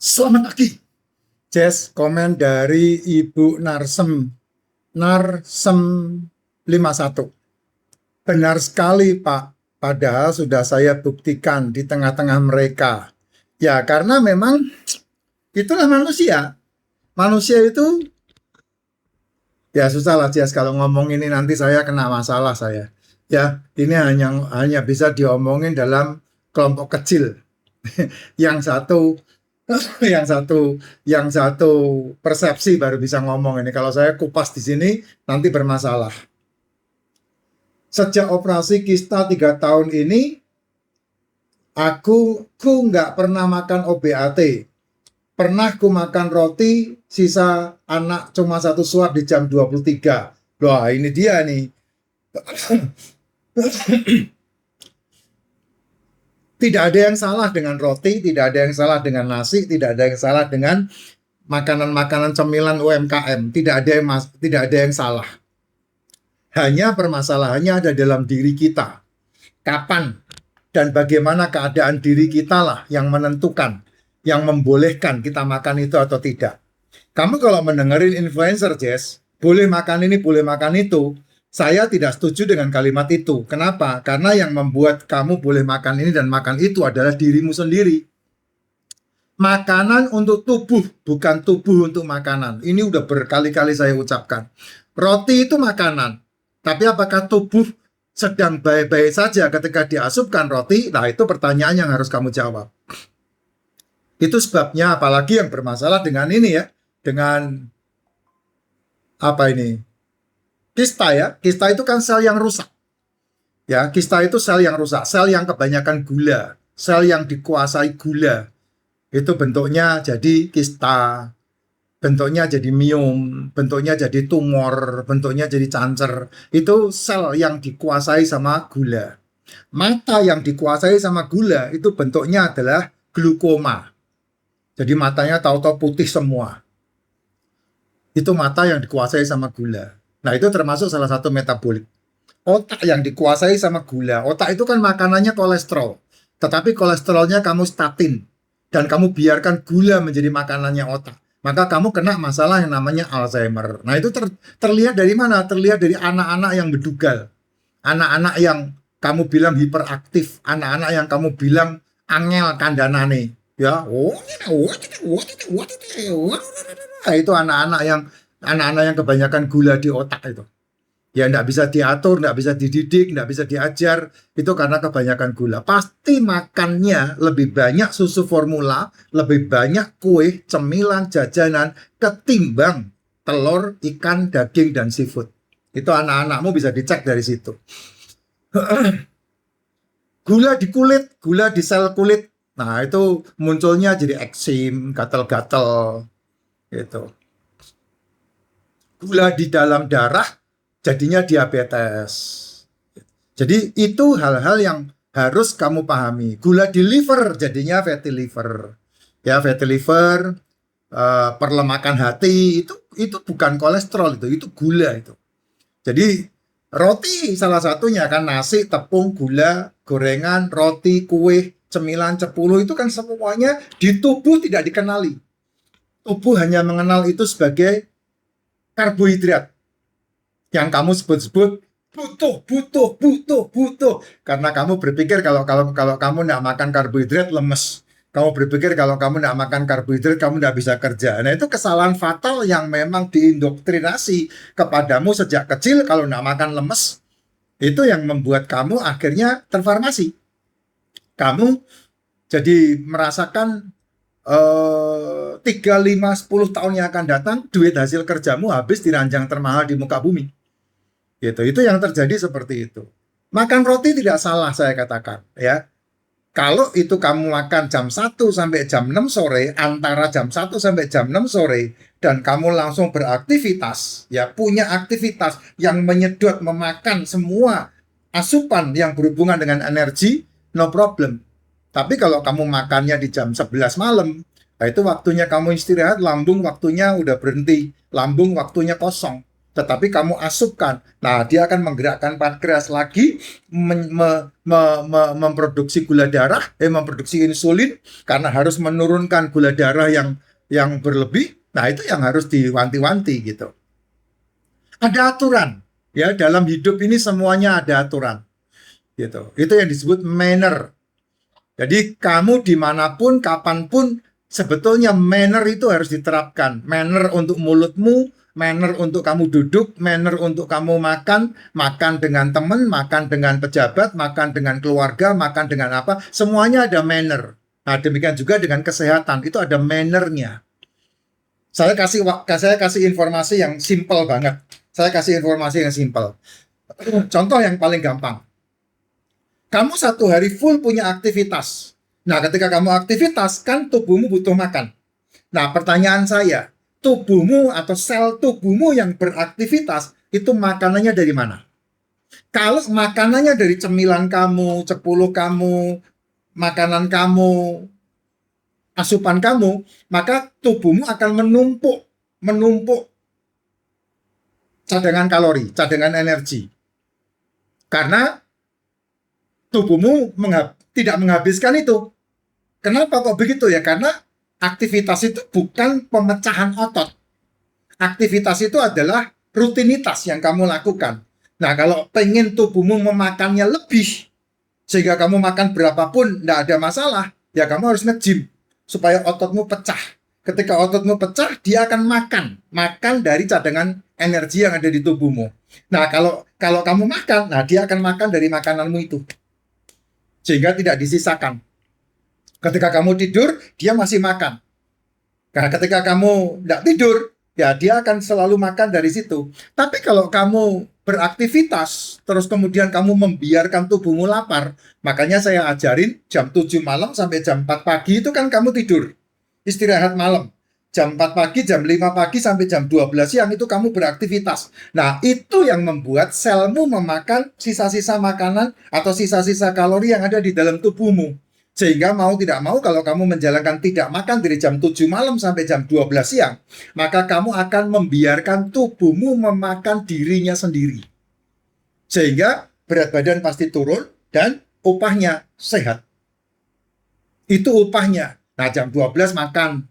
Selamat pagi. Jess, komen dari Ibu Narsem 51. Benar sekali, Pak. Padahal sudah saya buktikan di tengah-tengah mereka. Ya, karena memang itulah manusia. Manusia itu, ya susah lah, Jess. Kalau ngomong ini nanti saya kena masalah saya. Ya, ini hanya bisa diomongin dalam kelompok kecil. Yang satu yang satu yang satu persepsi baru bisa ngomong ini. Kalau saya kupas di sini nanti bermasalah. Sejak operasi kista 3 tahun ini, aku nggak pernah makan OBAT. Pernah ku makan roti, sisa anak cuma 1 suap di jam 23. Wah, ini dia nih. Tidak ada yang salah dengan roti, tidak ada yang salah dengan nasi, tidak ada yang salah dengan makanan-makanan cemilan UMKM. Tidak ada yang salah. Hanya permasalahannya ada dalam diri kita. Kapan dan bagaimana keadaan diri kita lah yang menentukan, yang membolehkan kita makan itu atau tidak. Kamu kalau mendengarin influencer, Jess, boleh makan ini, boleh makan itu, saya tidak setuju dengan kalimat itu. Kenapa? Karena yang membuat kamu boleh makan ini dan makan itu adalah dirimu sendiri. Makanan untuk tubuh, bukan tubuh untuk makanan. Ini udah berkali-kali saya ucapkan. Roti itu makanan. Tapi apakah tubuh sedang baik-baik saja ketika diasupkan roti? Nah, itu pertanyaan yang harus kamu jawab. Itu sebabnya apalagi yang bermasalah dengan ini ya. Dengan apa ini? Kista ya. Kista itu kan sel yang rusak. Ya, kista itu sel yang rusak, sel yang kebanyakan gula, sel yang dikuasai gula. Itu bentuknya jadi kista, bentuknya jadi miom, bentuknya jadi tumor, bentuknya jadi cancer. Itu sel yang dikuasai sama gula. Mata yang dikuasai sama gula itu bentuknya adalah glukoma. Jadi matanya tahu-tahu putih semua. Itu mata yang dikuasai sama gula. Nah, itu termasuk salah satu metabolik. Otak yang dikuasai sama gula. Otak itu kan makanannya kolesterol. Tetapi kolesterolnya kamu statin. Dan kamu biarkan gula menjadi makanannya otak. Maka kamu kena masalah yang namanya Alzheimer. Nah, itu terlihat dari mana? Terlihat dari anak-anak yang bedugal. Anak-anak yang kamu bilang hiperaktif. Anak-anak yang kamu bilang angel kandanane. Ya, itu anak-anak yang kebanyakan gula di otak itu. Ya, nggak bisa diatur, nggak bisa dididik, nggak bisa diajar. Itu karena kebanyakan gula. Pasti makannya lebih banyak susu formula, lebih banyak kue, cemilan, jajanan, ketimbang telur, ikan, daging, dan seafood. Itu anak-anakmu bisa dicek dari situ. Gula di kulit, gula di sel kulit. Nah, itu munculnya jadi eksim, gatal-gatal. Gitu. Gula di dalam darah, jadinya diabetes. Jadi itu hal-hal yang harus kamu pahami. Gula di liver jadinya fatty liver. Ya, fatty liver, perlemakan hati itu bukan kolesterol itu gula itu. Jadi roti salah satunya kan, nasi, tepung, gula, gorengan, roti, kue, cemilan, cepuluh itu kan semuanya di tubuh tidak dikenali. Tubuh hanya mengenal itu sebagai karbohidrat yang kamu sebut-sebut butuh karena kamu berpikir kalau kamu nggak makan karbohidrat lemes. Kamu berpikir kalau kamu nggak makan karbohidrat kamu nggak bisa kerja. Nah, itu kesalahan fatal yang memang diindoktrinasi kepadamu sejak kecil. Kalau nggak makan lemes, itu yang membuat kamu akhirnya terfarmasi. Kamu jadi merasakan 3, 5, 10 tahun yang akan datang, duit hasil kerjamu habis di ranjang termahal di muka bumi. Gitu. Itu yang terjadi seperti itu. Makan roti tidak salah saya katakan. Ya. Kalau itu kamu makan jam 1 sampai jam 6 sore, antara jam 1 sampai jam 6 sore, dan kamu langsung beraktivitas, ya punya aktivitas yang menyedot, memakan semua asupan yang berhubungan dengan energi, no problem. Tapi kalau kamu makannya di jam 11 malam, nah itu waktunya kamu istirahat, lambung waktunya udah berhenti, lambung waktunya kosong. tetapi kamu asupkan. Nah, dia akan menggerakkan pankreas lagi, memproduksi gula darah, memproduksi insulin, karena harus menurunkan gula darah yang berlebih. Nah, itu yang harus diwanti-wanti gitu. Ada aturan, ya, dalam hidup ini semuanya ada aturan, gitu. Itu yang disebut manner. Jadi kamu dimanapun, kapanpun, sebetulnya manner itu harus diterapkan. Manner untuk mulutmu, manner untuk kamu duduk, manner untuk kamu makan, makan dengan teman, makan dengan pejabat, makan dengan keluarga, makan dengan apa, semuanya ada manner. Nah, demikian juga dengan kesehatan, itu ada mannernya. Saya kasih informasi yang simple banget. Saya kasih informasi yang simple. Contoh yang paling gampang. Kamu satu hari full punya aktivitas. Nah, ketika kamu aktivitas, kan tubuhmu butuh makan. Nah, pertanyaan saya, tubuhmu atau sel tubuhmu yang beraktivitas, itu makanannya dari mana? Kalau makanannya dari cemilan kamu, cepulo kamu, makanan kamu, asupan kamu, maka tubuhmu akan menumpuk cadangan kalori, cadangan energi. Karena tubuhmu tidak menghabiskan itu. Kenapa kok begitu ya? Karena aktivitas itu bukan pemecahan otot. Aktivitas itu adalah rutinitas yang kamu lakukan. Nah, kalau pengen tubuhmu memakannya lebih, sehingga kamu makan berapapun tidak ada masalah, ya kamu harus nge-gym supaya ototmu pecah. Ketika ototmu pecah, dia akan makan dari cadangan energi yang ada di tubuhmu. Nah, kalau kamu makan, nah dia akan makan dari makananmu itu, sehingga tidak disisakan. Ketika kamu tidur, dia masih makan. Nah, ketika kamu tidak tidur, ya dia akan selalu makan dari situ. Tapi kalau kamu beraktivitas, terus kemudian kamu membiarkan tubuhmu lapar, makanya saya ajarin jam 7 malam sampai jam 4 pagi itu kan kamu tidur, istirahat malam. Jam 4 pagi, jam 5 pagi sampai jam 12 siang itu kamu beraktivitas. Nah, itu yang membuat selmu memakan sisa-sisa makanan atau sisa-sisa kalori yang ada di dalam tubuhmu. Sehingga mau tidak mau kalau kamu menjalankan tidak makan dari jam 7 malam sampai jam 12 siang, maka kamu akan membiarkan tubuhmu memakan dirinya sendiri. Sehingga berat badan pasti turun dan upahnya sehat. Itu upahnya. Nah, jam 12 makan.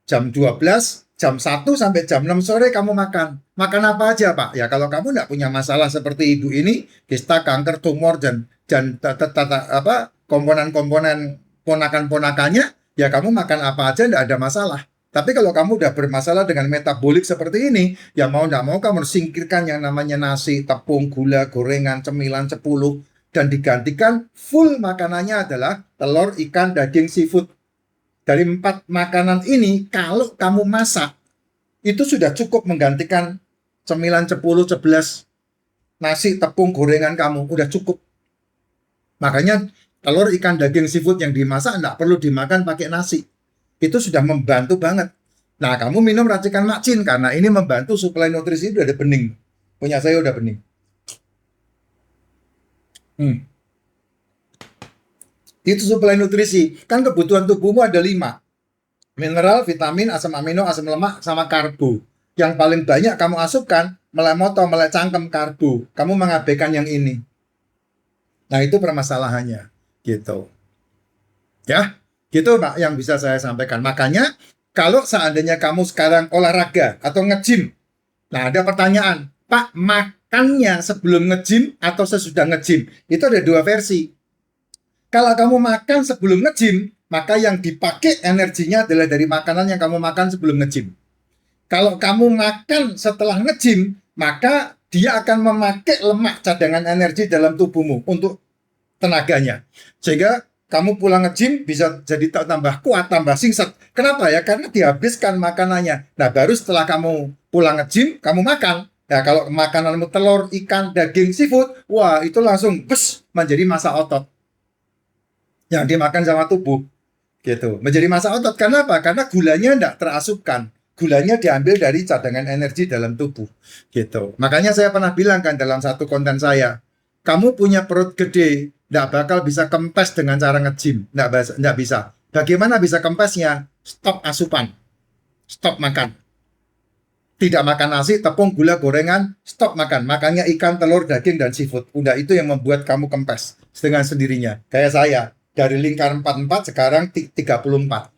Jam 12, jam 1 sampai jam 6 sore kamu makan. Makan apa aja, Pak? Ya kalau kamu tidak punya masalah seperti ibu ini, kista, kanker, tumor, dan komponen-komponen ponakan-ponakannya, ya kamu makan apa aja tidak ada masalah. Tapi kalau kamu udah bermasalah dengan metabolik seperti ini, ya mau tidak mau kamu harus singkirkan yang namanya nasi, tepung, gula, gorengan, cemilan, cepuluh, dan digantikan full makanannya adalah telur, ikan, daging, seafood. Dari 4 makanan ini, kalau kamu masak, itu sudah cukup menggantikan cemilan, cepuluh, cebelas, nasi, tepung, gorengan kamu. Udah cukup. Makanya telur, ikan, daging, seafood yang dimasak tidak perlu dimakan pakai nasi. Itu sudah membantu banget. Nah, kamu minum racikan Makcin karena ini membantu suplai nutrisi itu udah bening. Punya saya udah bening. Itu suplai nutrisi. Kan kebutuhan tubuhmu ada 5. Mineral, vitamin, asam amino, asam lemak, sama karbo. Yang paling banyak kamu asupkan, melek moto, melek cangkem, karbo. Kamu mengabaikan yang ini. Nah, itu permasalahannya. Gitu. Ya, gitu Pak yang bisa saya sampaikan. Makanya, kalau seandainya kamu sekarang olahraga atau nge-gym, nah ada pertanyaan, Pak, makannya sebelum nge-gym atau sesudah nge-gym? Itu ada 2 versi. Kalau kamu makan sebelum nge-gym, maka yang dipakai energinya adalah dari makanan yang kamu makan sebelum nge-gym. Kalau kamu makan setelah nge-gym, maka dia akan memakai lemak cadangan energi dalam tubuhmu untuk tenaganya. Sehingga kamu pulang nge-gym bisa jadi tambah kuat, tambah singset. Kenapa ya? Karena dihabiskan makanannya. Nah, baru setelah kamu pulang nge-gym, kamu makan. Nah, kalau makananmu telur, ikan, daging, seafood, wah itu langsung menjadi massa otot yang dimakan sama tubuh, gitu. Menjadi massa otot. Kenapa? Karena gulanya tidak terasupkan. Gulanya diambil dari cadangan energi dalam tubuh, gitu. Makanya saya pernah bilang kan dalam satu konten saya, kamu punya perut gede, tidak bakal bisa kempes dengan cara nge-gym. Tidak bisa. Bagaimana bisa kempesnya? Stop asupan. Stop makan. tidak makan nasi, tepung, gula, gorengan, stop makan. Makannya ikan, telur, daging, dan seafood. Udah itu yang membuat kamu kempes dengan sendirinya. Kayak saya, dari lingkar 44 sekarang 34.